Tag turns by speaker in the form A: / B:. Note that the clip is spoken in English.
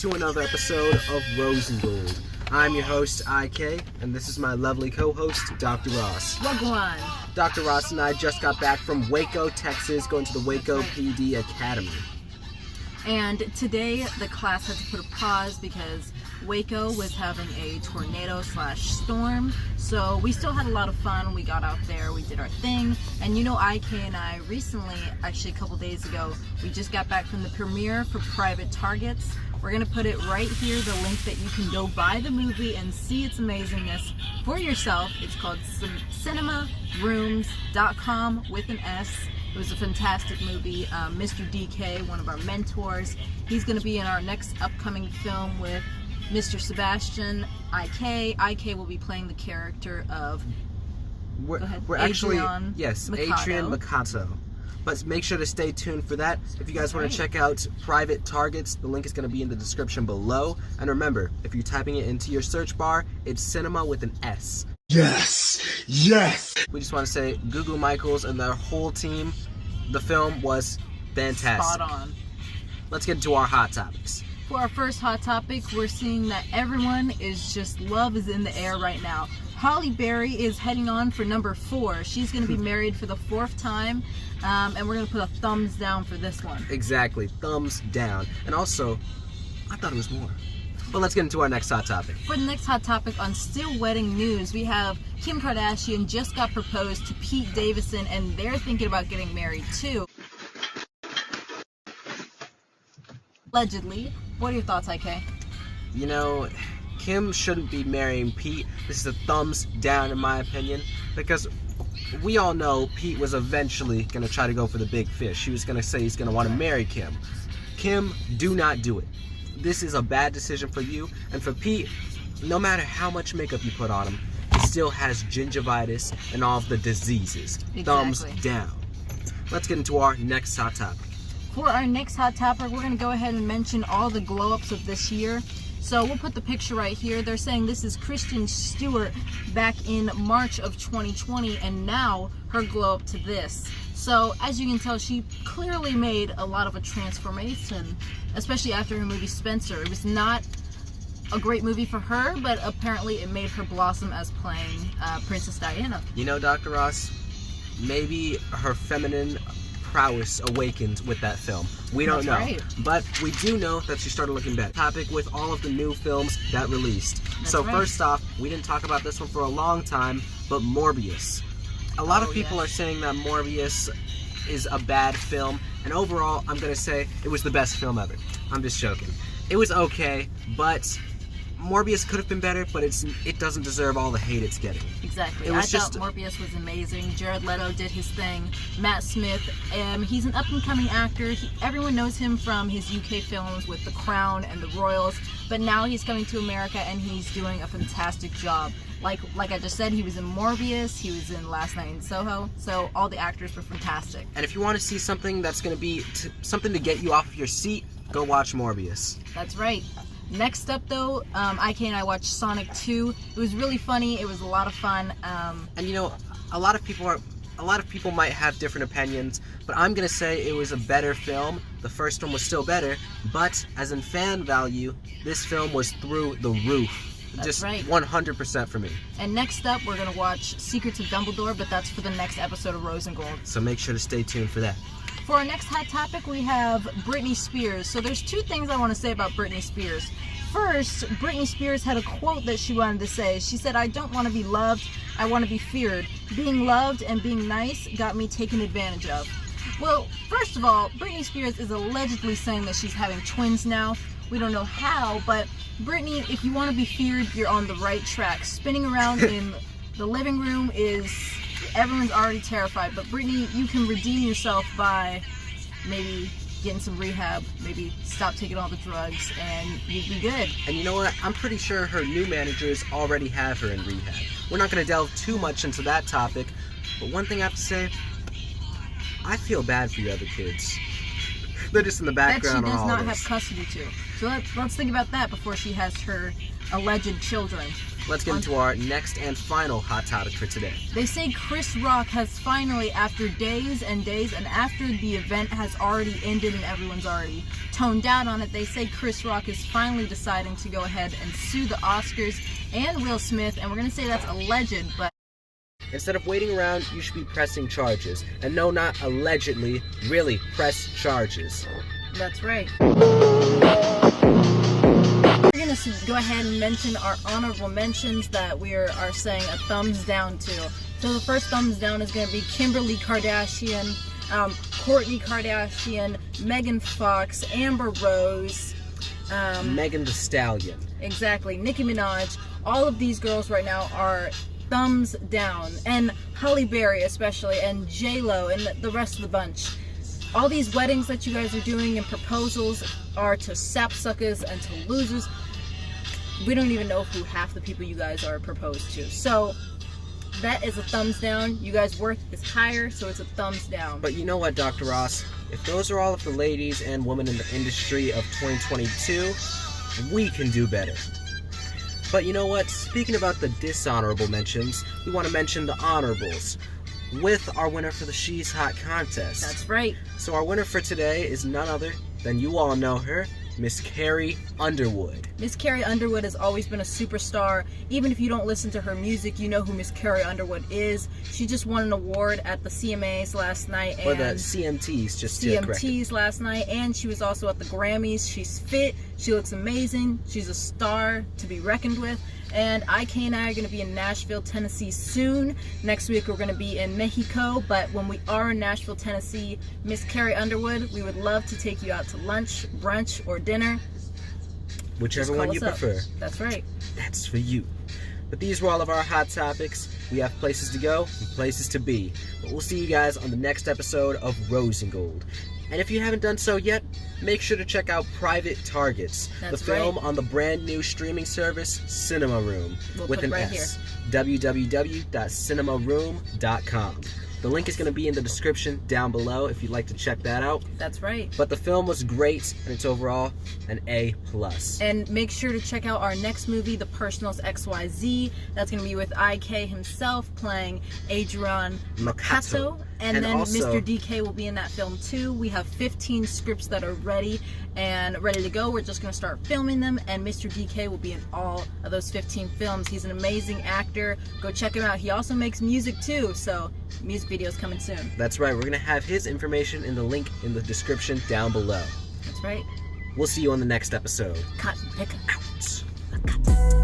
A: to another episode of Rose and Gold. I'm your host, IK, and this is my lovely co-host, Dr. Ross.
B: Wagwan.
A: Dr. Ross and I just got back from Waco, Texas, going to the Waco PD Academy.
B: And today the class had to put a pause because Waco was having a tornado/storm. So we still had a lot of fun. We got out there, we did our thing. And you know, IK and I recently, actually a couple days ago, we just got back from the premiere for Private Targets. We're going to put it right here, the link that you can go buy the movie and see its amazingness for yourself. It's called cinemarooms.com with an S. It was a fantastic movie. Mr. DK, one of our mentors, he's going to be in our next upcoming film with Mr. Sebastian. IK will be playing the character of
A: Adrian Makato. But make sure to stay tuned for that. If you guys want to check out Private Targets, the link is going to be in the description below. And remember, if you're typing it into your search bar, it's cinema with an S.
C: Yes! Yes!
A: We just want to say, Gugu Michaels and their whole team, the film was fantastic.
B: Spot on.
A: Let's get into our hot topics.
B: For our first hot topic, we're seeing that everyone is just, love is in the air right now. Halle Berry is heading on for number 4. She's going to be married for the 4th time, and we're going to put a thumbs down for this one.
A: Exactly, thumbs down. And also, I thought it was more. But let's get into our next hot topic.
B: For the next hot topic on still wedding news, we have Kim Kardashian just got proposed to Pete Davidson, and they're thinking about getting married too. Allegedly. What are your thoughts, IK?
A: You know, Kim shouldn't be marrying Pete. This is a thumbs down in my opinion, because we all know Pete was eventually going to try to go for the big fish. He was going to say he's going to want to marry Kim. Kim, do not do it. This is a bad decision for you. And for Pete, no matter how much makeup you put on him, he still has gingivitis and all of the diseases.
B: Exactly.
A: Thumbs down. Let's get into our next hot topic.
B: For our next hot topic, we're going to go ahead and mention all the glow-ups of this year. So we'll put the picture right here. They're saying this is Kristen Stewart back in March of 2020, and now her glow-up to this. So as you can tell, she clearly made a lot of a transformation, especially after her movie Spencer. It was not a great movie for her, but apparently it made her blossom as playing Princess Diana.
A: You know, Dr. Ross, maybe her feminine prowess awakened with that film. We don't know.
B: Right.
A: But we do know that she started looking better. Topic with all of the new films that released.
B: That's right.
A: First off, we didn't talk about this one for a long time, but Morbius. A lot of people are saying that Morbius is a bad film, and overall, I'm going to say it was the best film ever. I'm just joking. It was okay, but Morbius could have been better, but it doesn't deserve all the hate it's getting.
B: Exactly. I thought Morbius was amazing. Jared Leto did his thing. Matt Smith, he's an up-and-coming actor. Everyone knows him from his UK films with The Crown and The Royals, but now he's coming to America and he's doing a fantastic job. Like I just said, he was in Morbius, he was in Last Night in Soho, so all the actors were fantastic.
A: And if you want to see something that's going to be something to get you off of your seat, go watch Morbius.
B: That's right. Next up, though, IK and I watched Sonic 2. It was really funny. It was a lot of fun.
A: And you know, a lot of people might have different opinions, but I'm gonna say it was a better film. The first one was still better, but as in fan value, this film was through the roof.
B: That's
A: just
B: right.
A: 100% for me.
B: And next up, we're gonna watch Secrets of Dumbledore, but that's for the next episode of Rose and Gold.
A: So make sure to stay tuned for that.
B: For our next hot topic, we have Britney Spears. So there's 2 things I want to say about Britney Spears. First, Britney Spears had a quote that she wanted to say. She said, "I don't want to be loved, I want to be feared. Being loved and being nice got me taken advantage of." Well, first of all, Britney Spears is allegedly saying that she's having twins now. We don't know how, but Britney, if you want to be feared, you're on the right track. Spinning around in the living room everyone's already terrified, but Britney, you can redeem yourself by maybe getting some rehab, maybe stop taking all the drugs, and you'd be good.
A: And you know what? I'm pretty sure her new managers already have her in rehab. We're not going to delve too much into that topic, but one thing I have to say, I feel bad for your other kids. They're just in the background.
B: That she does not
A: this.
B: have custody to. So let's think about that before she has her alleged children.
A: let's get into our next and final hot topic for today.
B: They say Chris Rock has finally, after days and days, and after the event has already ended and everyone's already toned down on it, they say Chris Rock is finally deciding to go ahead and sue the Oscars and Will Smith, and we're going to say that's alleged, but
A: Instead of waiting around, you should be pressing charges. And no, not allegedly, really press charges.
B: that's right. We're going to go ahead and mention our honorable mentions that we are saying a thumbs down to. So the first thumbs down is going to be Kimberly Kardashian, Kourtney Kardashian, Megan Fox, Amber Rose,
A: Megan Thee Stallion.
B: exactly, Nicki Minaj. All of these girls right now are thumbs down, and Halle Berry especially, and J-Lo, and the rest of the bunch. All these weddings that you guys are doing and proposals are to sapsuckers and to losers. We don't even know who half the people you guys are proposed to. So that is a thumbs down. You guys' worth is higher, so it's a thumbs down.
A: But you know what, Dr. Ross? If those are all of the ladies and women in the industry of 2022, we can do better. But you know what? Speaking about the dishonorable mentions, we want to mention the honorables with our winner for the She's Hot contest.
B: That's right.
A: So our winner for today is none other than, you all know her, Miss Carrie Underwood.
B: Miss Carrie Underwood has always been a superstar. Even if you don't listen to her music, you know who Miss Carrie Underwood is. She just won an award at the CMAs last night.
A: Or the CMTs, just to correct it.
B: CMTs last night, and she was also at the Grammys. She's fit, she looks amazing, she's a star to be reckoned with. And Kayne and I are going to be in Nashville, Tennessee soon. Next week we're going to be in Mexico, but when we are in Nashville, Tennessee, Miss Carrie Underwood, we would love to take you out to lunch, brunch, or dinner.
A: Whichever one you prefer.
B: That's right.
A: That's for you. But these were all of our hot topics. We have places to go and places to be. But we'll see you guys on the next episode of Rose and Gold. And if you haven't done so yet, make sure to check out Private Targets, the film on the brand new streaming service Cinema Room, with an S. www.cinemaroom.com. The link is going to be in the description down below if you'd like to check that out.
B: That's right.
A: But the film was great, and it's overall an A+.
B: And make sure to check out our next movie, The Personals XYZ. That's going to be with IK himself playing Adrian Makato. And then also, Mr. DK will be in that film too. We have 15 scripts that are ready to go. We're just going to start filming them, and Mr. DK will be in all of those 15 films. He's an amazing actor. Go check him out. He also makes music too, so music videos coming soon.
A: That's right. We're going to have his information in the link in the description down below.
B: That's right.
A: We'll see you on the next episode.
B: Cotton picker.
A: Out.
B: Cut.